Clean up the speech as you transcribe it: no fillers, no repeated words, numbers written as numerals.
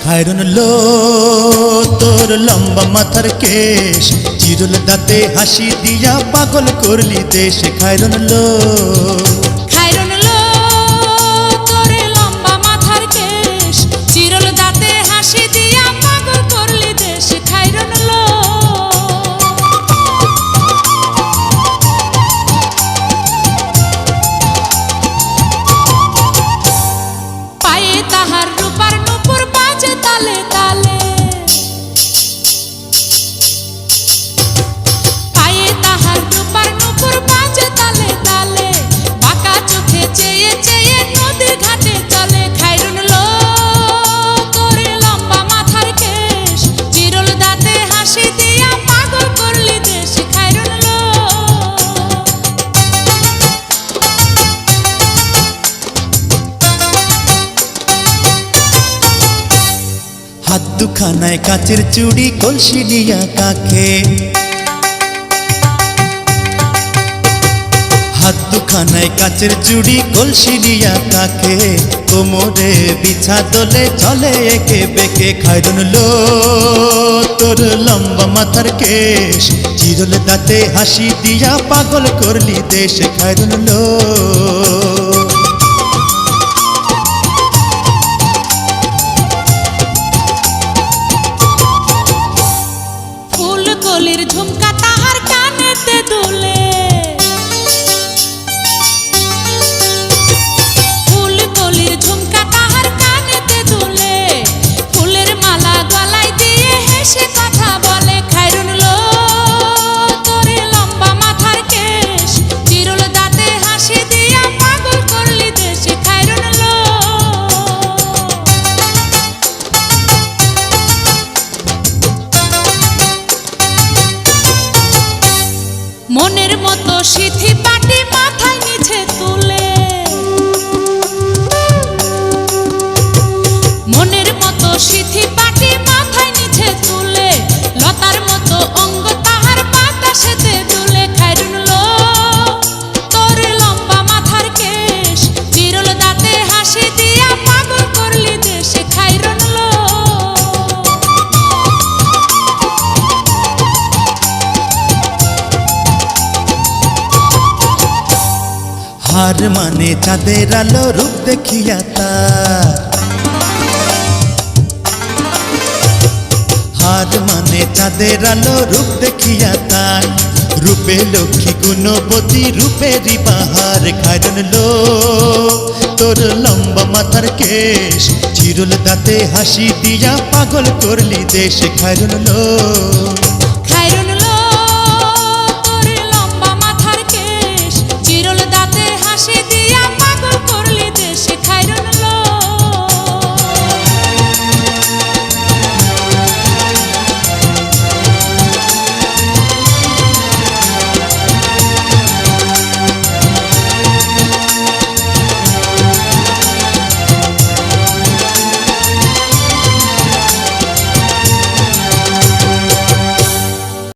খায়রুন লো তোর লম্বা মাথার কেশ, চিরুল দাঁতে হাসি দিয়া পাগল করলি দেশ। খায়রুন লো খায়রুন লো তোর লম্বা মাথার কেশ, চিরল দাঁতে হাসি দিয়া পাগল করলি দেশ। খায়রুন লো পায়ে তাহার রূপার নূপুর বাজে তালে তালে, পায়ে তাহার রূপার নূপুর বাজে তালে তালে, বাঁকা চোখে চেয়ে চেয়ে নদীর ঘাটে চলে। খায়রুন লো তোর লম্বা মাথার কেশ, চিরল দাঁতে হাসি দিয়া পাগল করলি দেশ। খায়রুন লো হাত দুখানায় কাচের চুড়ি, কলসি নিয়া কাকে, হাত দুখানায় কাচের চুড়ি, কলসি নিয়া কাকে, কোমরে বিছা দোলে চলে একে বেঁকে। খায়রুন লো তোর লম্বা মাথার কেশ, চিরল দাঁতে হাসি দিয়া পাগল করলি দেশ। খায়রুন লো ফুলকলির ঝুমকা তাহার কানেতে দুলে, ফুলকলির ঝুমকা তাহার কানেতে দুলে, ফুলের মালা গলায় দিয়ে হেসে কথা বলে। খায়রুন লো তোর লম্বা মাথার কেশ, চিরল দাঁতে হাসি দিয়া পাগল করলি দেশ। খায়রুন লো মনের মতো সিথি পাটি মাথায় নিচে তুলে, মনের মতো সিথি পাটি মাথায় নিচে তুলে, লতার মতো অঙ্গ তাহার বাতাসেতে দুলে। খায়রুন লো তোর লম্বা মাথার কেশ, চিরল দাঁতে হাসি দিয়া পাগল করলি দেশ। খায়রুন লো হার মানে চাঁদের আলো, রূপ দেখিয়া তার, হার মানে চাঁদের আলো, রূপ দেখিয়া তার, রূপে লক্ষ্মী গুণবতী, রূপেরই বাহার। খায়রুন লো তোর লম্বা মাথার কেশ, চিরল দাঁতে হাসি দিয়া পাগল করলি দেশ। খায়রুন লো